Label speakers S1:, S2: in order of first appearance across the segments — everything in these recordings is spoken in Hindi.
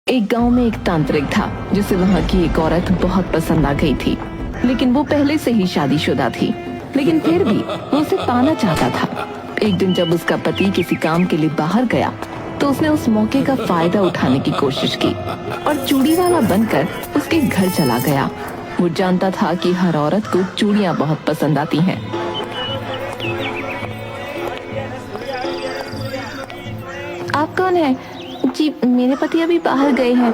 S1: एक गांव में एक तांत्रिक था जिसे वहां की एक औरत बहुत पसंद आ गई थी। लेकिन वो पहले से ही शादीशुदा थी, लेकिन फिर भी वो उसे पाना चाहता था। एक दिन जब उसका पति किसी काम के लिए बाहर गया तो उसने उस मौके का फायदा उठाने की कोशिश की और चूड़ी वाला बनकर उसके घर चला गया। वो जानता था कि हर औरत को चूड़ियां बहुत पसंद आती हैं। आप कौन है? जी, मेरे पति अभी बाहर गए हैं।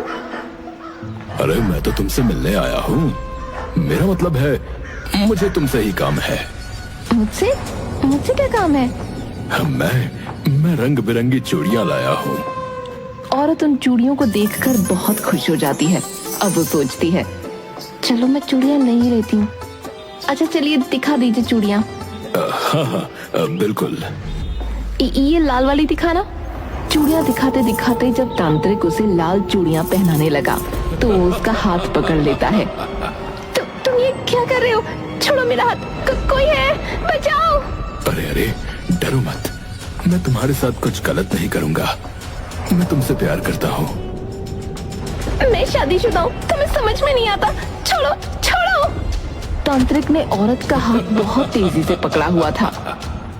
S2: अरे मैं तो तुमसे मिलने आया हूँ। मेरा मतलब है मुझे तुमसे ही काम है।
S1: मुझसे? मुझसे क्या काम है?
S2: मैं रंग बिरंगी चूड़ियाँ लाया हूँ।
S1: औरत उन चूड़ियों को देखकर बहुत खुश हो जाती है। अब वो सोचती है, चलो मैं चूड़ियाँ नहीं लेती हूँ। अच्छा चलिए दिखा दीजिए चूड़ियाँ।
S2: हाँ, बिल्कुल।
S1: ये लाल वाली दिखाना। चूड़ियाँ दिखाते दिखाते जब तांत्रिक उसे लाल चूड़ियाँ पहनाने लगा तो वो उसका हाथ पकड़ लेता है। तुम ये क्या कर रहे हो? छोड़ो मेरा हाथ। कोई है, बचाओ।
S2: अरे डरो मत, मैं तुम्हारे साथ कुछ गलत नहीं करूँगा। मैं तुमसे प्यार करता हूँ।
S1: मैं शादीशुदा हूँ, तुम्हें समझ में नहीं आता। छोड़ो छोड़ो। तांत्रिक ने औरत का हाथ बहुत तेजी से पकड़ा हुआ था।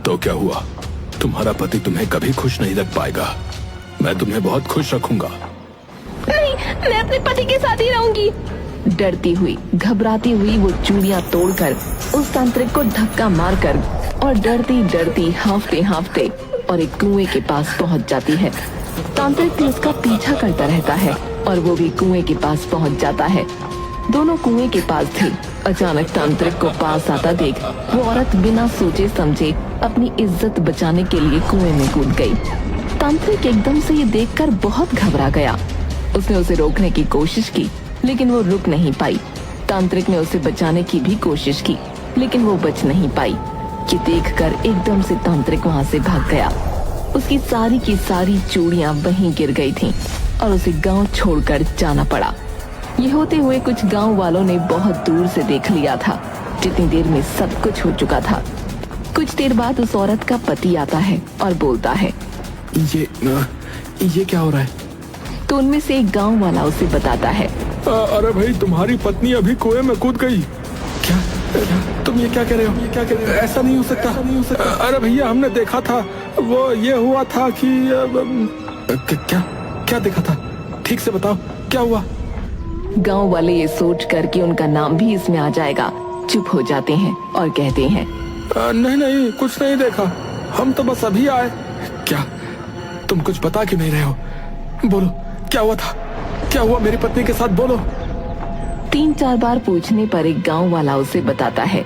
S2: तो क्या हुआ? तुम्हारा पति तुम्हें कभी खुश नहीं रख पाएगा। मैं तुम्हें बहुत खुश रखूंगा।
S1: नहीं, मैं अपने पति के साथ ही रहूंगी। डरती हुई घबराती हुई वो चूड़ियां तोड़कर उस तांत्रिक को धक्का मारकर और डरती डरती हांफते हांफते और एक कुएं के पास पहुंच जाती है। तांत्रिक भी उसका पीछा करता रहता है और वो भी कुएं के पास पहुंच जाता है। दोनों कुएं के पास थे। अचानक तांत्रिक को पास आता देख वो औरत बिना सोचे समझे अपनी इज्जत बचाने के लिए कुएं में कूद गई। तांत्रिक एकदम से ये देखकर बहुत घबरा गया। उसने उसे रोकने की कोशिश की लेकिन वो रुक नहीं पाई। तांत्रिक ने उसे बचाने की भी कोशिश की लेकिन वो बच नहीं पाई। ये देखकर एकदम से तांत्रिक वहां से भाग गया। उसकी सारी की सारी चूड़ियां वहीं गिर गई थीं और उसे गांव छोड़कर जाना पड़ा। ये होते हुए कुछ गांव वालों ने बहुत दूर से देख लिया था। जितनी देर में सब कुछ हो चुका था। कुछ देर बाद उस औरत का पति आता है और बोलता है,
S2: ये क्या हो रहा है?
S1: तो उनमें से एक गांव वाला उसे बताता है,
S2: अरे भाई, तुम्हारी पत्नी अभी कुएं में कूद गई। क्या? तुम ये क्या कह रहे हो? ये क्या कह रहे हो? ऐसा नहीं हो सकता। अरे भैया, हमने देखा था। वो ये हुआ था कि क्या देखा था? ठीक से बताओ, क्या हुआ?
S1: गांव वाले ये सोच कर कि उनका नाम भी इसमें आ जाएगा चुप हो जाते हैं और कहते हैं,
S2: नहीं, कुछ नहीं देखा। हम तो बस अभी आए। क्या तुम कुछ बता क्यों नहीं रहे हो? बोलो, क्या हुआ था? क्या हुआ मेरी पत्नी के साथ? बोलो।
S1: 3-4 बार पूछने पर एक गांव वाला उसे बताता है,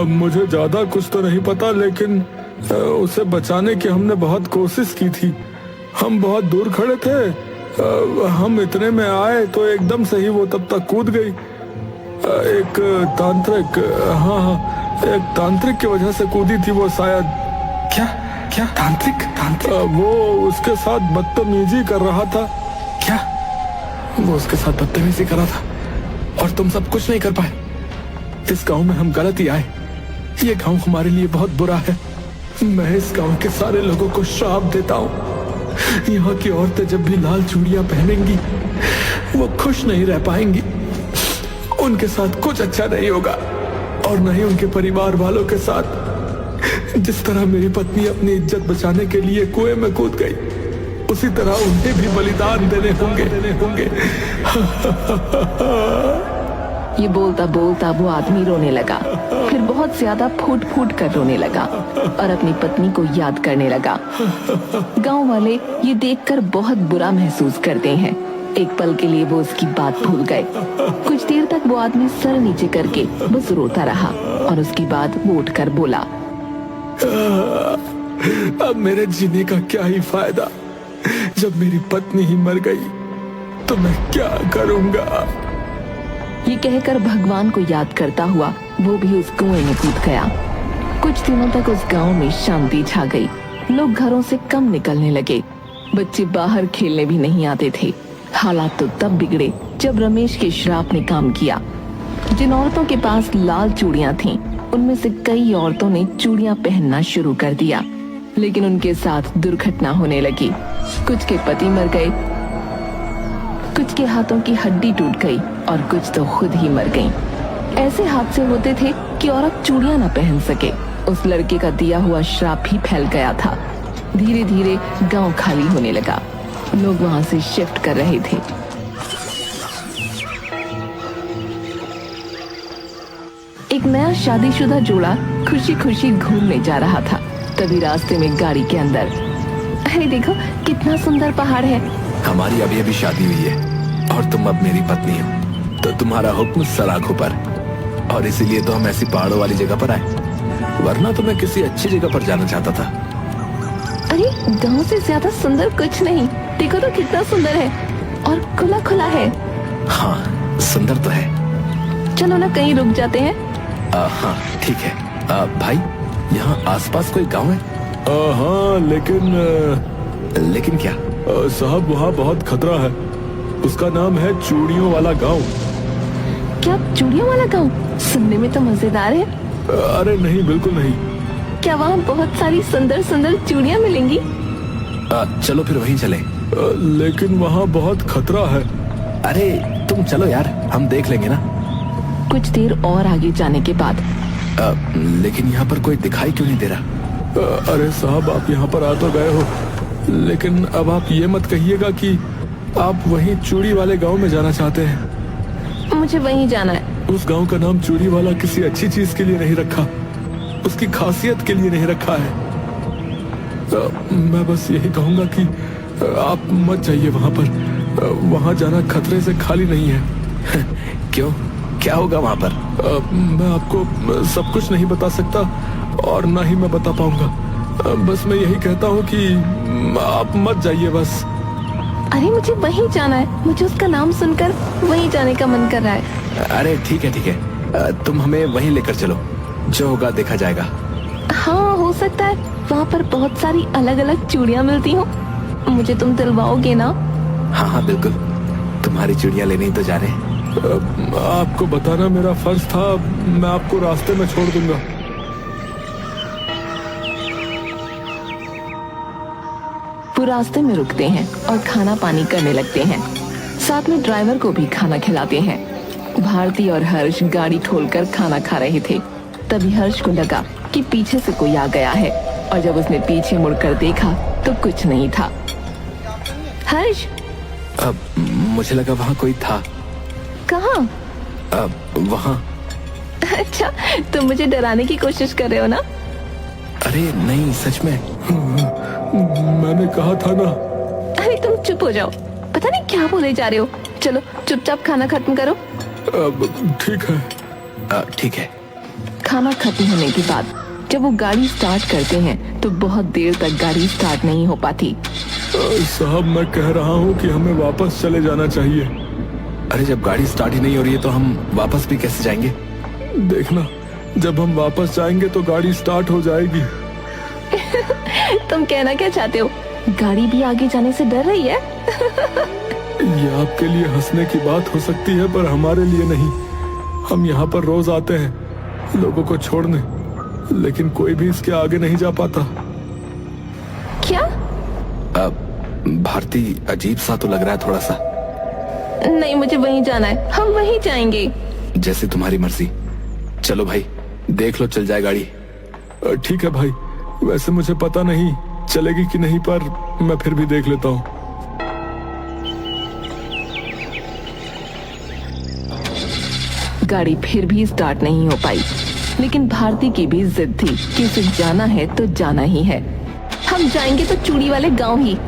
S2: मुझे ज्यादा कुछ तो नहीं पता, लेकिन उसे बचाने की हमने बहुत कोशिश की थी। हम बहुत दूर खड़े थे। हम इतने में आए तो एकदम से ही वो तब तक कूद गई। एक तांत्रिक, हाँ, एक तांत्रिक की वजह से कूदी थी वो शायद। क्या तांत्रिक? वो उसके साथ बदतमीजी कर रहा था। क्या? वो उसके साथ बदतमीजी कर रहा था और तुम सब कुछ नहीं कर पाए? इस गांव में हम गलत ही आए। ये गांव हमारे लिए बहुत बुरा है। मैं इस गांव के सारे लोगों को श्राप देता हूँ। यहाँ की औरतें जब भी लाल चूड़ियां पहनेंगी वो खुश नहीं रह पाएंगी। उनके साथ कुछ अच्छा नहीं होगा और न ही उनके परिवार वालों के साथ। जिस तरह मेरी पत्नी अपनी इज्जत बचाने के लिए कुएं में कूद गई, उसी तरह उन्हें भी बलिदान देने होंगे।
S1: ये बोलता बोलता वो आदमी रोने लगा। फिर बहुत ज्यादा फूट फूट कर रोने लगा और अपनी पत्नी को याद करने लगा। गांव वाले ये देखकर बहुत बुरा महसूस करते हैं। एक पल के लिए वो उसकी बात भूल गए। कुछ देर तक वो आदमी सर नीचे करके बस रोता रहा और उसके बाद वो उठकर बोला,
S2: अब मेरे जीने का क्या ही फायदा? जब मेरी पत्नी ही मर गई तो मैं क्या करूंगा?
S1: ये कहकर भगवान को याद करता हुआ वो भी उस कुएं में कूद गया। कुछ दिनों तक उस गांव में शांति छा गई। लोग घरों से कम निकलने लगे। बच्चे बाहर खेलने भी नहीं आते थे। हालात तो तब बिगड़े जब रमेश के श्राप ने काम किया। जिन औरतों के पास लाल चूड़ियां थीं, उनमें से कई औरतों ने चूड़ियां पहनना शुरू कर दिया, लेकिन उनके साथ दुर्घटना होने लगी। कुछ के पति मर गए कुछ के हाथों की हड्डी टूट गई और कुछ तो खुद ही मर गईं। ऐसे हादसे होते थे कि औरत चूड़ियां न पहन सके। उस लड़के का दिया हुआ श्राप भी फैल गया था। धीरे धीरे गांव खाली होने लगा। लोग वहां से शिफ्ट कर रहे थे। एक नया शादीशुदा जोड़ा खुशी खुशी घूमने जा रहा था। तभी रास्ते में गाड़ी के अंदर, अरे देखो कितना सुंदर पहाड़ है।
S3: हमारी अभी अभी शादी हुई है और तुम अब मेरी पत्नी हो, तो तुम्हारा हुक्म सलाखों पर। और इसीलिए तो हम ऐसी पहाड़ों वाली जगह पर आए, वरना तो मैं किसी अच्छी जगह पर जाना चाहता था।
S1: अरे गांव से ज्यादा सुंदर कुछ नहीं। देखो तो कितना सुंदर है और खुला खुला है।
S3: हाँ सुंदर तो है।
S1: चलो ना कहीं रुक जाते हैं।
S3: हाँ ठीक है। भाई यहाँ आसपास कोई गांव है?
S2: हाँ
S3: लेकिन क्या?
S2: साहब वहाँ बहुत खतरा है। उसका नाम है चूड़ियों वाला गांव।
S1: क्या चूड़ियों वाला गांव? सुनने में तो मजेदार है।
S2: अरे नहीं, बिल्कुल नहीं।
S1: क्या वहाँ बहुत सारी सुंदर सुंदर चूड़ियाँ मिलेंगी?
S3: चलो फिर वहीं चले।
S2: लेकिन वहाँ बहुत खतरा है।
S3: अरे तुम चलो यार, हम देख लेंगे ना।
S1: कुछ देर और आगे जाने के बाद
S3: लेकिन यहाँ पर कोई दिखाई क्यों नहीं दे रहा?
S2: अरे साहब आप यहाँ पर आ तो गए हो, लेकिन अब आप ये मत कहिएगा कि आप वहीं चूड़ी वाले गांव में जाना चाहते हैं।
S1: मुझे वहीं जाना है।
S2: उस गांव का नाम चूड़ी वाला किसी अच्छी चीज के लिए नहीं रखा, उसकी खासियत के लिए नहीं रखा है। मैं बस यही कहूंगा कि आप मत जाइए वहां पर। वहां जाना खतरे से खाली नहीं है।
S3: क्यों, क्या होगा वहाँ पर?
S2: मैं आपको सब कुछ नहीं बता सकता और ना ही मैं बता पाऊंगा। बस मैं यही कहता हूँ कि आप मत जाइए बस।
S1: अरे मुझे वहीं जाना है। मुझे उसका नाम सुनकर वहीं जाने का मन कर रहा है।
S3: अरे ठीक है, तुम हमें वहीं लेकर चलो, जो होगा देखा जाएगा।
S1: हाँ हो सकता है वहाँ पर बहुत सारी अलग अलग चूड़ियाँ मिलती हो। मुझे तुम दिलवाओगे ना?
S3: हाँ बिल्कुल, तुम्हारी चूड़ियाँ लेने ही तो जा रहे हैं।
S2: आपको बताना मेरा फर्ज था। मैं आपको रास्ते में छोड़ दूंगा।
S1: वो रास्ते में रुकते हैं और खाना पानी करने लगते हैं। साथ में ड्राइवर को भी खाना खिलाते हैं। भारती और हर्ष गाड़ी खोलकर खाना खा रहे थे। तभी हर्ष को लगा कि पीछे से कोई आ गया है, और जब उसने पीछे मुड़कर देखा तो कुछ नहीं था। हर्ष,
S3: मुझे लगा वहाँ कोई था।
S1: कहाँ?
S3: वहाँ।
S1: अच्छा, तुम मुझे डराने की कोशिश कर रहे हो ना?
S3: अरे नहीं, सच में।
S2: मैंने कहा था ना।
S1: अरे तुम चुप हो जाओ, पता नहीं क्या बोले जा रहे हो। चलो चुपचाप खाना खत्म करो।
S2: ठीक है।
S3: ठीक है।
S1: खाना खत्म होने के बाद जब वो गाड़ी स्टार्ट करते हैं तो बहुत देर तक गाड़ी स्टार्ट नहीं हो पाती।
S2: साहब मैं कह रहा हूँ कि हमें वापस चले जाना चाहिए।
S3: अरे जब गाड़ी स्टार्ट ही नहीं हो रही है तो हम वापस भी कैसे जाएंगे?
S2: देखना, जब हम वापस जाएंगे तो गाड़ी स्टार्ट हो जाएगी।
S1: तुम कहना क्या चाहते हो? गाड़ी भी आगे जाने से डर रही है?
S2: ये आपके लिए हंसने की बात हो सकती है, पर हमारे लिए नहीं। हम यहाँ पर रोज आते हैं लोगों को छोड़ने, लेकिन कोई भी इसके आगे नहीं जा पाता।
S1: क्या?
S3: भारती, अजीब सा तो लग रहा है थोड़ा सा।
S1: नहीं, मुझे वहीं जाना है। हम वहीं जाएंगे।
S3: जैसे तुम्हारी मर्जी। चलो भाई, देख लो चल जाए गाड़ी।
S2: ठीक है भाई, वैसे मुझे पता नहीं चलेगी कि नहीं, पर मैं फिर भी देख लेता हूँ।
S1: गाड़ी फिर भी स्टार्ट नहीं हो पाई, लेकिन भारती की भी जिद थी कि उसे जाना है तो जाना ही है। हम जाएंगे तो चूड़ी वाले गांव ही।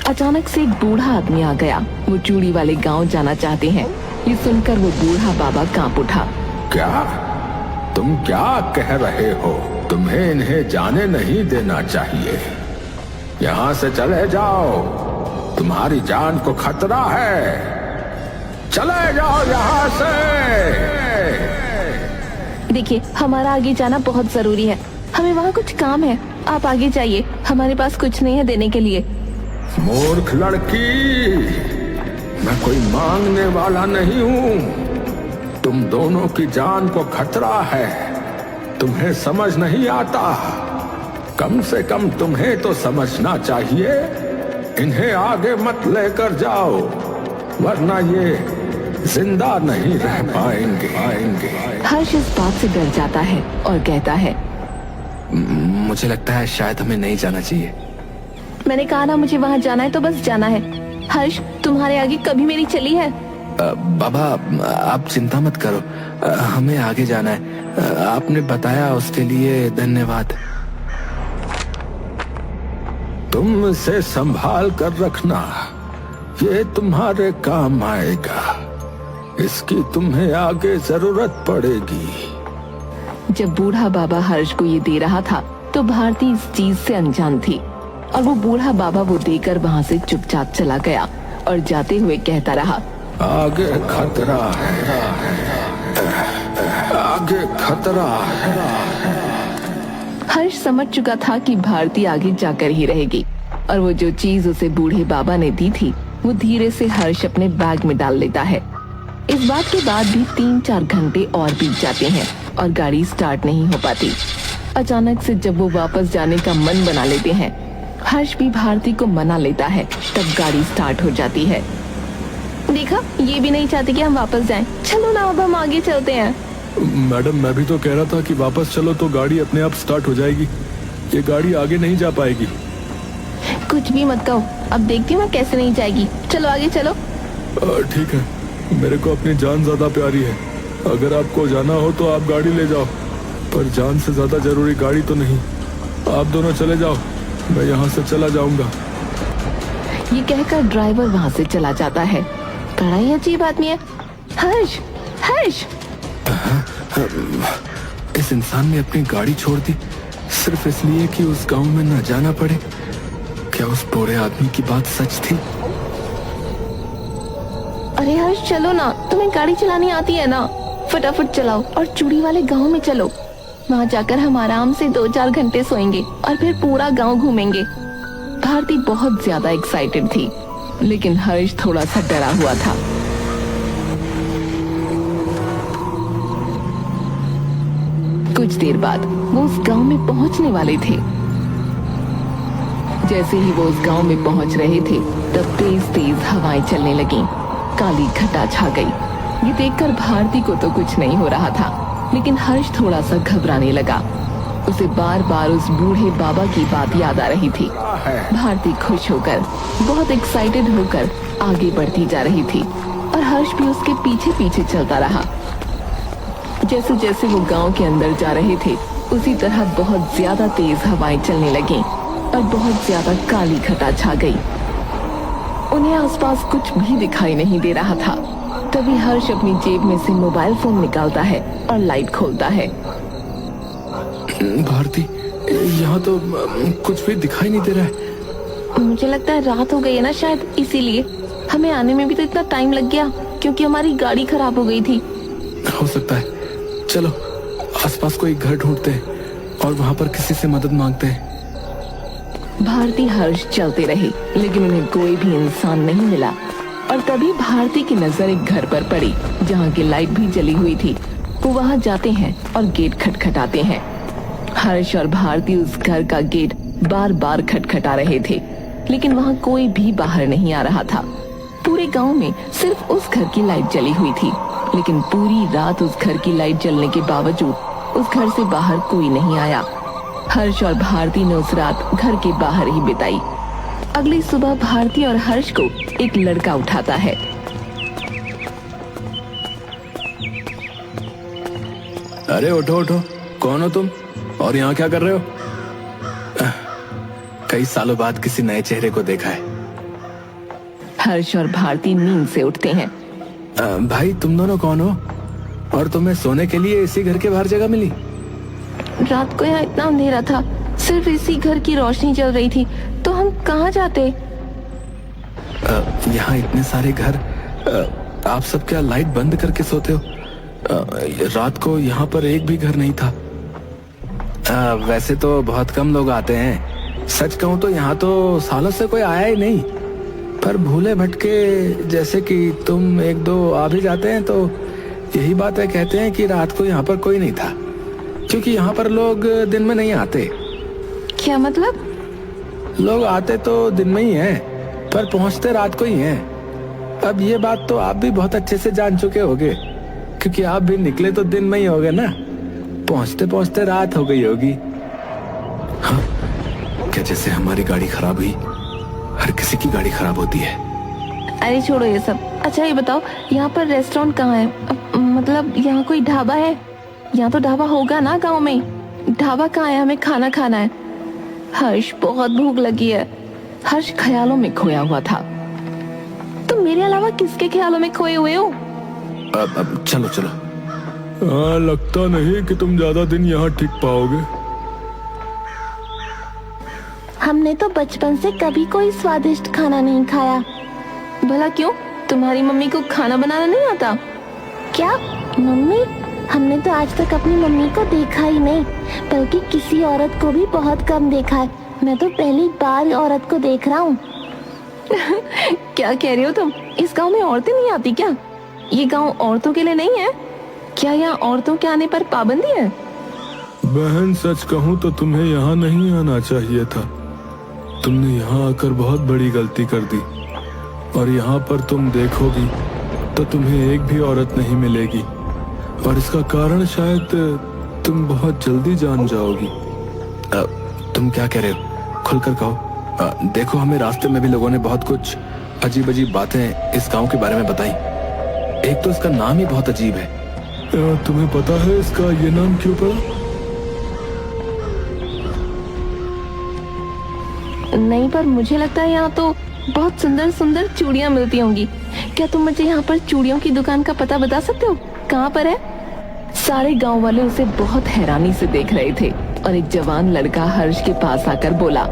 S1: अचानक से एक बूढ़ा आदमी आ गया। वो चूड़ी वाले गांव जाना चाहते हैं। ये सुनकर वो बूढ़ा बाबा कांप उठा।
S4: क्या तुम क्या कह रहे हो? तुम्हें इन्हें जाने नहीं देना चाहिए। यहाँ से चले जाओ, तुम्हारी जान को खतरा है। चले जाओ यहाँ से।
S1: देखिए, हमारा आगे जाना बहुत जरूरी है। हमें वहाँ कुछ काम है। आप आगे जाइए, हमारे पास कुछ नहीं है देने के लिए।
S4: मूर्ख लड़की, मैं कोई मांगने वाला नहीं हूँ। तुम दोनों की जान को खतरा है, तुम्हें समझ नहीं आता। कम से कम तुम्हें तो समझना चाहिए, इन्हें आगे मत लेकर जाओ वरना ये जिंदा नहीं रह पाएंगे।
S1: हर्ष इस बात से डर जाता है और कहता है,
S3: मुझे लगता है शायद हमें नहीं जाना चाहिए।
S1: मैंने कहा ना मुझे वहाँ जाना है तो बस जाना है। हर्ष, तुम्हारे आगे कभी मेरी चली है?
S3: बाबा आप चिंता मत करो, हमें आगे जाना है। आपने बताया उसके लिए धन्यवाद।
S4: तुम इसे संभाल कर रखना, ये तुम्हारे काम आएगा, इसकी तुम्हें आगे जरूरत पड़ेगी।
S1: जब बूढ़ा बाबा हर्ष को ये दे रहा था तो भारती इस चीज से अनजान थी और वो बूढ़ा बाबा वो देकर वहाँ से चुपचाप चला गया और जाते हुए कहता रहा,
S4: आगे खतरा है, आगे खतरा है।
S1: हर्ष समझ चुका था कि भारती आगे जाकर ही रहेगी और वो जो चीज उसे बूढ़े बाबा ने दी थी वो धीरे से हर्ष अपने बैग में डाल लेता है। इस बात के बाद भी 3-4 घंटे और बीत जाते हैं और गाड़ी स्टार्ट नहीं हो पाती। अचानक से जब वो वापस जाने का मन बना लेते हैं, हर्ष भी भारती को मना लेता है, तब गाड़ी स्टार्ट हो जाती है। देखा, ये भी नहीं चाहती कि हम वापस जाएं। चलो ना अब हम आगे चलते हैं।
S2: मैडम मैं भी तो कह रहा था कि वापस चलो तो गाड़ी अपने आप स्टार्ट हो जाएगी, ये गाड़ी आगे नहीं जा पाएगी।
S1: कुछ भी मत कहो, अब देखती हूँ मैं कैसे नहीं जाएगी। चलो आगे चलो।
S2: ठीक है, मेरे को अपनी जान ज्यादा प्यारी है, अगर आपको जाना हो तो आप गाड़ी ले जाओ, पर जान से ज्यादा जरूरी गाड़ी तो नहीं। आप दोनों चले जाओ, मैं यहाँ से चला जाऊंगा।
S1: ये कहकर ड्राइवर वहाँ से चला जाता है। बड़ा ही अजीब आदमी है। हर्ष, हर्ष!
S3: इस इंसान ने अपनी गाड़ी छोड़ दी सिर्फ इसलिए कि उस गांव में न जाना पड़े। क्या उस बूढ़े आदमी की बात सच थी?
S1: अरे हर्ष चलो ना, तुम्हें गाड़ी चलानी आती है ना? फटाफट चलाओ और चूड़ी वाले गांव में चलो। वहाँ जाकर हम आराम से 2-4 घंटे सोएंगे और फिर पूरा गांव घूमेंगे। भारती बहुत ज्यादा एक्साइटेड थी, लेकिन हर्ष थोड़ा सा डरा हुआ था। कुछ देर बाद वो उस गांव में पहुंचने वाले थे। जैसे ही वो उस गांव में पहुंच रहे थे तब तेज तेज हवाएं चलने लगीं। काली घटा छा गई। ये देखकर भारती को तो कुछ नहीं हो रहा था, लेकिन हर्ष थोड़ा सा घबराने लगा। उसे बार बार उस बूढ़े बाबा की बात याद आ रही थी। भारती खुश होकर, बहुत एक्साइटेड होकर आगे बढ़ती जा रही थी और हर्ष भी उसके पीछे पीछे चलता रहा। जैसे जैसे वो गांव के अंदर जा रहे थे उसी तरह बहुत ज्यादा तेज हवाएं चलने लगीं और बहुत ज्यादा काली घटा छा गई। उन्हें आसपास कुछ भी दिखाई नहीं दे रहा था। तभी हर्ष अपनी जेब में से मोबाइल फोन निकालता है और लाइट खोलता है।
S3: भारती, यहाँ तो कुछ भी दिखाई नहीं दे रहा है।
S1: मुझे लगता है रात हो गई है ना, शायद इसीलिए। हमें आने में भी तो इतना टाइम लग गया क्योंकि हमारी गाड़ी खराब हो गई थी।
S3: हो सकता है। चलो आसपास कोई घर ढूंढते हैं और वहाँ पर किसी से मदद मांगते हैं।
S1: भारती हर्ष चलते रहे, लेकिन उन्हें कोई भी इंसान नहीं मिला। और तभी भारती की नजर एक घर पर पड़ी जहाँ की लाइट भी जली हुई थी। वो वहाँ जाते हैं और गेट खटखटाते हैं। हर्ष और भारती उस घर का गेट बार बार खटखटा रहे थे, लेकिन वहाँ कोई भी बाहर नहीं आ रहा था। पूरे गांव में सिर्फ उस घर की लाइट जली हुई थी, लेकिन पूरी रात उस घर की लाइट जलने के बावजूद उस घर से बाहर कोई नहीं आया। हर्ष और भारती ने उस रात घर के बाहर ही बिताई। अगली सुबह भारती और हर्ष को एक लड़का उठाता है।
S3: अरे उठो उठो, कौन हो तुम और यहाँ क्या कर रहे हो? कई सालों बाद किसी नए चेहरे को देखा है।
S1: हर्ष और भारती नींद से उठते हैं।
S3: भाई तुम दोनों कौन हो और तुम्हें सोने के लिए इसी घर के बाहर जगह मिली?
S1: रात को यहाँ इतना अंधेरा था, सिर्फ इसी घर की रोशनी जल रही थी, तो हम कहाँ जाते?
S3: यहाँ इतने सारे घर, आप सब क्या लाइट बंद करके सोते हो? रात को यहाँ पर एक भी घर नहीं था। वैसे तो बहुत कम लोग आते हैं, सच कहूँ तो यहाँ तो सालों से कोई आया ही नहीं। पर भूले भटके जैसे कि तुम एक दो आ भी जाते हैं तो यही बात है, कहते हैं कि रात को यहाँ पर कोई नहीं था, क्योंकि यहाँ पर लोग दिन में नहीं आते।
S1: क्या मतलब?
S3: लोग आते तो दिन में ही हैं, पर पहुंचते रात को ही हैं। अब ये बात तो आप भी बहुत अच्छे से जान चुके होगे, क्योंकि आप भी निकले तो दिन में ही होगे ना। पहुंचते पहुंचते रात हो गई होगी। हाँ, क्या जैसे हमारी गाड़ी खराब हुई, हर किसी की गाड़ी खराब होती है।
S1: अरे छोड़ो ये सब। अच्छा ये बताओ, यहाँ पर रेस्टोरेंट कहाँ है? मतलब यहाँ कोई ढाबा है? यहाँ तो ढाबा होगा ना गांव में। ढाबा कहाँ है? हमें खाना खाना है। हर्ष, बहुत भूख लगी है। हर्ष ख्यालों में खोया हुआ था। तुम मेरे अलावा किसके ख्यालों में खोए हुए हो?
S3: अब चलो चलो।
S2: हाँ, लगता नहीं कि तुम ज्यादा दिन यहाँ टिक पाओगे।
S1: हमने तो बचपन से कभी कोई स्वादिष्ट खाना नहीं खाया। भला क्यों? तुम्हारी मम्मी को खाना बनाना नहीं आता क्या? मम्मी? हमने तो आज तक अपनी मम्मी को देखा ही नहीं, बल्कि किसी औरत को भी बहुत कम देखा है। मैं तो पहली बार औरत को देख रहा हूँ। क्या कह रही हो तुम? इस गांव में औरतें नहीं आती क्या? ये गांव औरतों के लिए नहीं है क्या? यहाँ औरतों के आने पर पाबंदी है?
S2: बहन, सच कहूँ तो तुम्हें यहाँ नहीं आना चाहिए था। तुमने यहाँ आकर बहुत बड़ी गलती कर दी, और यहाँ पर तुम देखोगी तो तुम्हें एक भी औरत नहीं मिलेगी, और इसका कारण शायद तुम बहुत जल्दी जान जाओगी।
S3: तुम क्या कह रहे हो? खुलकर कहो। देखो, हमें रास्ते में भी लोगों ने बहुत कुछ अजीब अजीब बातें इस गांव के बारे में बताई। एक तो इसका नाम ही बहुत अजीब है।
S2: तुम्हें पता है इसका ये नाम क्यों पड़ा?
S1: नहीं, पर मुझे लगता है यहाँ तो बहुत सुंदर सुंदर चूड़ियाँ मिलती होंगी। क्या तुम मुझे यहाँ पर चूड़ियों की दुकान का पता बता सकते हो? कहाँ पर है? सारे गांव वाले उसे बहुत हैरानी से देख रहे थे, और एक जवान लड़का हर्ष के पास आकर बोला,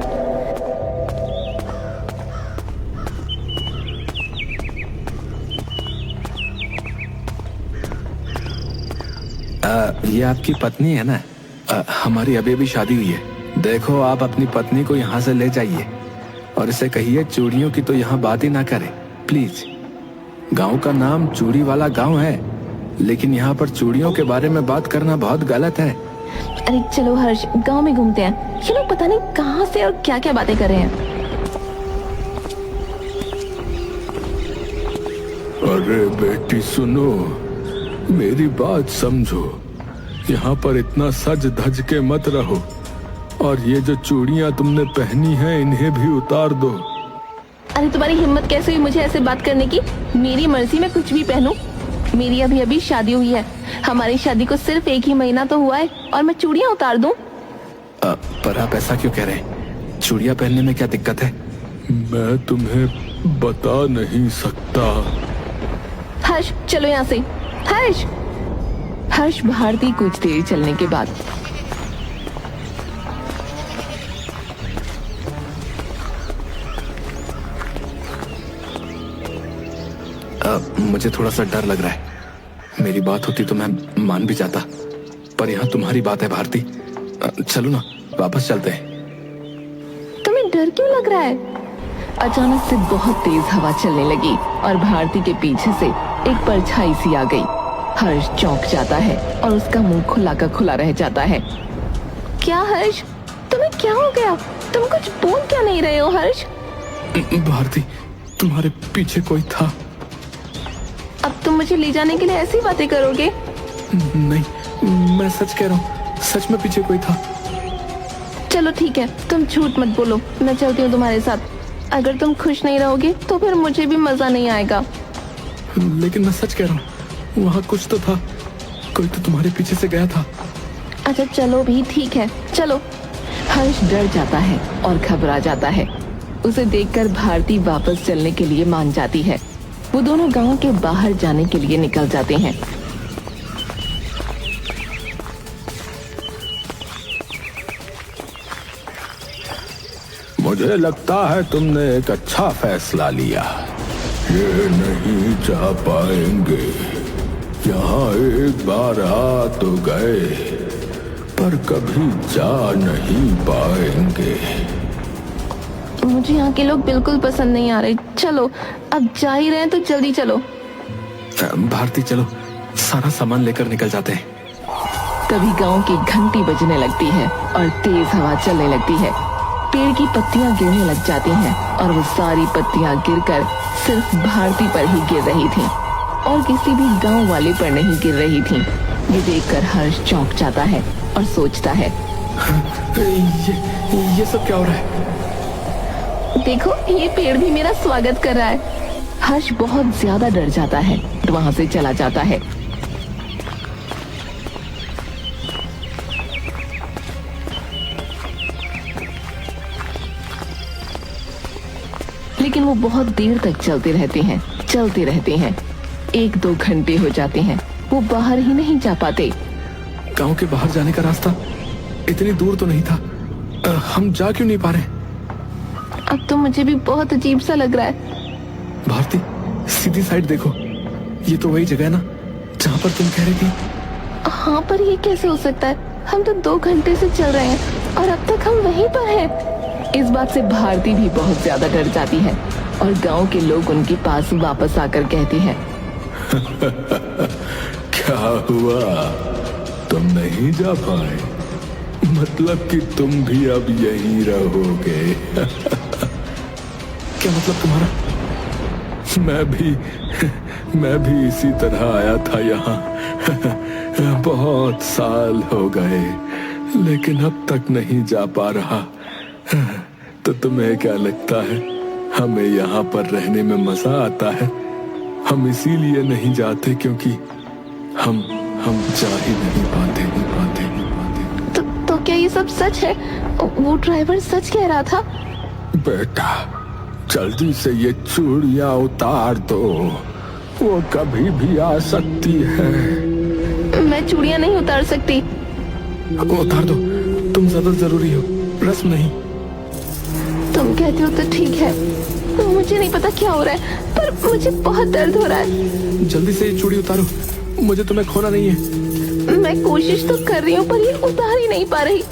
S3: ये आपकी पत्नी है ना? हमारी अभी अभी शादी हुई है। देखो, आप अपनी पत्नी को यहाँ से ले जाइए और इसे कहिए चूड़ियों की तो यहाँ बात ही ना करे, प्लीज। गांव का नाम चूड़ी वाला गांव है, लेकिन यहाँ पर चूड़ियों के बारे में बात करना बहुत गलत है।
S1: अरे चलो हर्ष, गांव में घूमते हैं। ये लोग पता नहीं कहाँ से और क्या क्या बातें कर रहे हैं।
S2: अरे बेटी सुनो, मेरी बात समझो। यहाँ पर इतना सज धज के मत रहो, और ये जो चूड़ियाँ तुमने पहनी हैं इन्हें भी उतार दो।
S1: अरे तुम्हारी हिम्मत कैसे हुई मुझे ऐसे बात करने की? मेरी मर्जी में कुछ भी पहनूं। मेरी अभी अभी शादी हुई है। हमारी शादी को सिर्फ 1 ही महीना तो हुआ है, और मैं चूड़ियाँ उतार दूं?
S3: पर आप ऐसा क्यों कह रहे हैं? चूड़ियाँ पहनने में क्या दिक्कत है?
S2: मैं तुम्हें बता नहीं सकता।
S1: हर्ष, चलो यहाँ से। हर्ष! हर्ष भारती कुछ देर चलने के बाद
S3: मुझे थोड़ा सा डर लग रहा है। मेरी बात होती तो मैं मान भी जाता, पर यहाँ तुम्हारी बात है भारती। चलो ना, वापस चलते हैं।
S1: तुम्हें डर क्यों लग रहा है? अचानक से बहुत तेज हवा चलने लगी, और भारती के पीछे से एक परछाई सी आ गई। हर्ष चौंक जाता है, और उसका मुंह खुला का खुला रह जाता है। क्या हर्ष, तुम्हें क्या हो गया? तुम कुछ बोल क्या नहीं रहे हो हर्ष?
S3: भारती, तुम्हारे पीछे कोई था।
S1: अब तुम मुझे ले जाने के लिए ऐसी बातें करोगे?
S3: नहीं, मैं सच कह रहा हूँ, सच में पीछे कोई था।
S1: चलो ठीक है, तुम झूठ मत बोलो। मैं चलती हूँ तुम्हारे साथ। अगर तुम खुश नहीं रहोगे तो फिर मुझे भी मजा नहीं आएगा।
S3: लेकिन मैं सच कह रहा हूँ, वहाँ कुछ तो था। कोई तो तुम्हारे पीछे से गया था।
S1: अच्छा चलो भी, ठीक है, चलो। हर्ष डर जाता है और घबरा जाता है। उसे देखकर भारती वापस चलने के लिए मान जाती है। वो दोनों गांव के बाहर जाने के लिए निकल जाते हैं।
S4: मुझे लगता है तुमने एक अच्छा फैसला लिया। ये नहीं जा पाएंगे। यहाँ एक बार आ तो गए, पर कभी जा नहीं पाएंगे।
S1: मुझे यहाँ के लोग बिल्कुल पसंद नहीं आ रहे। चलो, अब जा ही रहे हैं तो जल्दी चलो।
S3: भारती चलो, सारा सामान लेकर निकल जाते हैं।
S1: तभी गांव की घंटी बजने लगती है और तेज हवा चलने लगती है। पेड़ की पत्तियां गिरने लग जाती हैं और वो सारी पत्तियां गिरकर सिर्फ भारती पर ही गिर रही थीं और किसी भी गांव वाले पर नहीं गिर रही थीं। ये देखकर हर्ष चौंक जाता है और सोचता है,
S3: ये सब क्या हो रहा है?
S1: देखो ये पेड़ भी मेरा स्वागत कर रहा है। हर्ष बहुत ज्यादा डर जाता है तो वहां से चला जाता है। लेकिन वो बहुत देर तक चलते रहते हैं। 1-2 घंटे हो जाते हैं, वो बाहर ही नहीं जा पाते।
S3: गांव के बाहर जाने का रास्ता इतनी दूर तो नहीं था, हम जा क्यों नहीं पा रहे?
S1: अब तो मुझे भी बहुत अजीब सा लग रहा है।
S3: भारती, सीधी साइड देखो, ये तो वही जगह है ना जहाँ पर तुम कह रही थी।
S1: हाँ, पर ये कैसे हो सकता है? हम तो 2 घंटे से चल रहे हैं और अब तक हम वहीं पर हैं। इस बात से भारती भी बहुत ज्यादा डर जाती है और गांव के लोग उनके पास वापस आकर कहते हैं,
S4: क्या हुआ, तुम नहीं जा पाए? मतलब कि तुम भी अब यहीं रहोगे?
S3: क्या मतलब तुम्हारा?
S4: मैं भी इसी तरह आया था यहाँ। बहुत साल हो गए, लेकिन अब तक नहीं जा पा रहा। तो तुम्हें क्या लगता है, हमें यहाँ पर रहने में मजा आता है? हम इसीलिए नहीं जाते क्योंकि हम जा ही नहीं पाते।
S1: तो क्या ये सब सच है? वो ड्राइवर सच कह रहा था?
S4: बेटा, जल्दी से ये चूड़ियां उतार दो, वो कभी भी आ सकती है।
S1: मैं चूड़ियां नहीं उतार सकती।
S3: उतार दो, तुम ज्यादा जरूरी हो, रस्म नहीं।
S1: तुम कहते हो तो ठीक है, मुझे नहीं पता क्या हो रहा है, पर मुझे बहुत दर्द हो रहा है।
S3: जल्दी से ये चूड़ी उतारो, मुझे तुम्हें खोना नहीं है।
S1: मैं कोशिश तो कर रही हूँ पर ये उतार ही नहीं पा रही।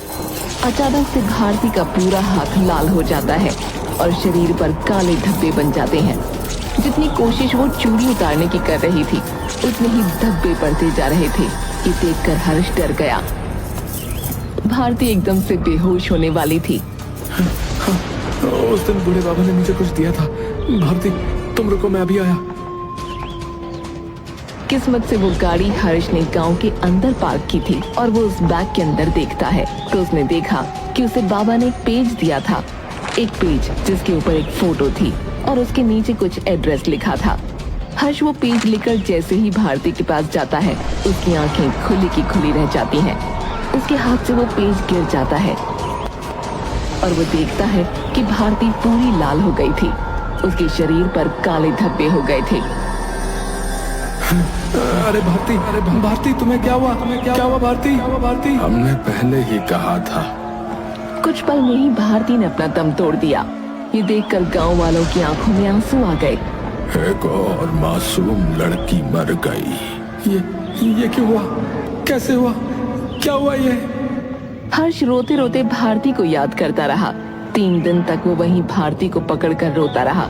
S1: अचानक से भारती का पूरा हाथ लाल हो जाता है और शरीर पर काले धब्बे बन जाते हैं। जितनी कोशिश वो चूड़ी उतारने की कर रही थी, उतने ही धब्बे पड़ते जा रहे थे। ये देखकर हर्ष डर गया। भारती एकदम से बेहोश होने वाली थी।
S3: उस दिन बूढ़े बाबा ने मुझे कुछ दिया था। भारती, तुम रुको, मैं अभी आया।
S1: किस्मत से वो गाड़ी हर्ष ने गांव के अंदर पार्क की थी और वो उस बैग के अंदर देखता है तो उसने देखा कि उसे बाबा ने एक पेज दिया था। एक पेज जिसके ऊपर एक फोटो थी और उसके नीचे कुछ एड्रेस लिखा था। हर्ष वो पेज लेकर जैसे ही भारती के पास जाता है, उसकी आंखें खुली की खुली रह जाती हैं। उसके हाथ से वो पेज गिर जाता है और वो देखता है कि भारती पूरी लाल हो गई थी। उसके शरीर पर काले धब्बे हो गए थे।
S3: अरे भारती, तुम्हें क्या हुआ? क्या हुआ भारती?
S4: हमने पहले ही कहा था।
S1: कुछ पल में ही भारती ने अपना दम तोड़ दिया। ये देखकर गांव वालों की आंखों में आंसू आ गए।
S4: एक और मासूम लड़की मर गई।
S3: ये क्यों हुआ? कैसे हुआ? क्या हुआ ये?
S1: हर्ष रोते रोते भारती को याद करता रहा। 3 दिन तक वो वहीं भारती को पकड़कर रोता रहा।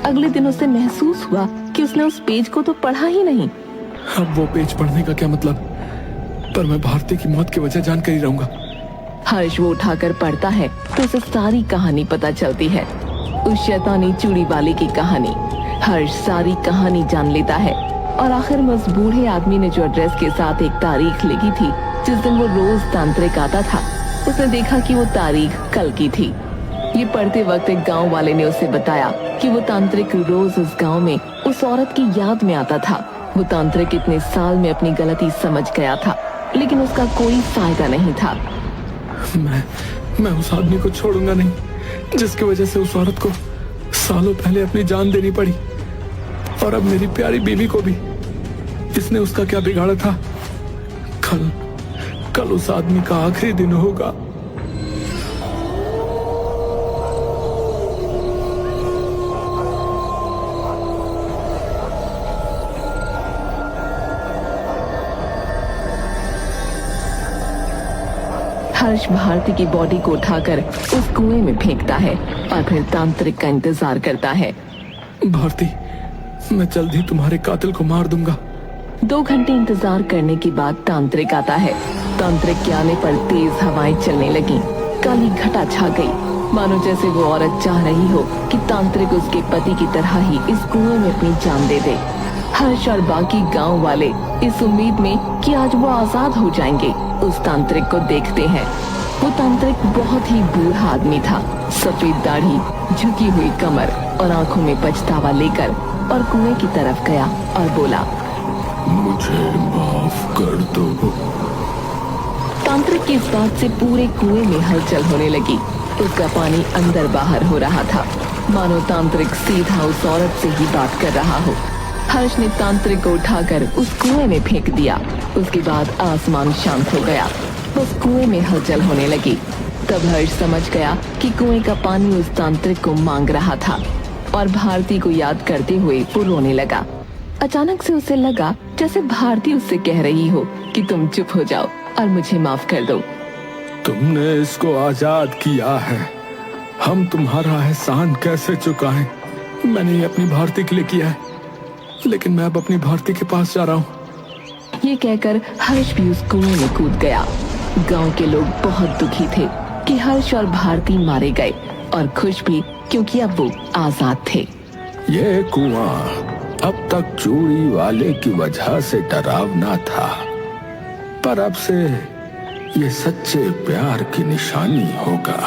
S1: अगले दिन उसे महसूस हुआ कि उसने उस पेज को तो पढ़ा ही नहीं।
S3: अब वो पेज पढ़ने का क्या मतलब? पर मैं भारती की मौत की वजह जानकर ही रहूंगा।
S1: हर्ष वो उठाकर पढ़ता है तो उसे सारी कहानी पता चलती है, उस शैतानी चूड़ी वाले की कहानी। हर्ष सारी कहानी जान लेता है और आखिर में उस बूढ़े आदमी ने जो एड्रेस के साथ एक तारीख लिखी थी जिस दिन वो रोज तांत्रिक आता था, उसने देखा कि वो तारीख कल की थी। ये पढ़ते वक्त एक गांव वाले ने उसे बताया कि वो तांत्रिक रोज उस गांव में उस औरत की याद में आता था। वो तांत्रिक इतने साल में अपनी गलती समझ गया था, लेकिन उसका कोई फायदा नहीं था।
S3: मैं उस आदमी को छोड़ूंगा नहीं जिसकी वजह से उस औरत को सालों पहले अपनी जान देनी पड़ी, और अब मेरी प्यारी बीवी को भी। इसने उसका क्या बिगाड़ा था? कल उस आदमी का आखिरी दिन होगा।
S1: हर्ष भारती की बॉडी को उठाकर उस कुएं में फेंकता है और फिर तांत्रिक का इंतजार करता है।
S3: भारती,
S2: मैं जल्द ही तुम्हारे कातिल को मार दूंगा।
S1: 2 घंटे इंतजार करने के बाद तांत्रिक आता है। तांत्रिक के आने पर तेज हवाएं चलने लगी, काली घटा छा गई, मानो जैसे वो औरत चाह रही हो कि तांत्रिक उसके पति की तरह ही इस कुएं में अपनी जान दे दे। हर्ष और बाकी गांव वाले इस उम्मीद में कि आज वो आजाद हो जाएंगे उस तांत्रिक को देखते हैं। वो तांत्रिक बहुत ही बूढ़ा आदमी था, सफेद दाढ़ी, झुकी हुई कमर और आंखों में पछतावा लेकर और कुएं की तरफ गया और बोला,
S2: मुझे माफ कर दो।
S1: तांत्रिक की इस बात से पूरे कुएं में हलचल होने लगी। उसका पानी अंदर बाहर हो रहा था, मानो तांत्रिक सीधा उस औरत से ही बात कर रहा हो। हर्ष ने तांत्रिक को उठाकर उस कुएं में फेंक दिया। उसके बाद आसमान शांत हो गया, बस कुएं में हलचल होने लगी। तब हर्ष समझ गया कि कुएं का पानी उस तांत्रिक को मांग रहा था और भारती को याद करते हुए वो रोने लगा। अचानक से उसे लगा जैसे भारती उससे कह रही हो कि तुम चुप हो जाओ और मुझे माफ कर दो।
S2: तुमने इसको आजाद किया है, हम तुम्हारा एहसान कैसे चुकाएं? मैंने ये अपनी भारती के लिए किया है, लेकिन मैं अब अपनी भारती के पास जा रहा हूँ।
S1: ये कहकर हर्ष भी उस कुएं में कूद गया। गांव के लोग बहुत दुखी थे कि हर्ष और भारती मारे गए और खुश भी, क्योंकि अब वो आजाद थे।
S4: ये कुआं अब तक चूड़ी वाले की वजह से डरावना था, पर अब से ये सच्चे प्यार की निशानी होगा।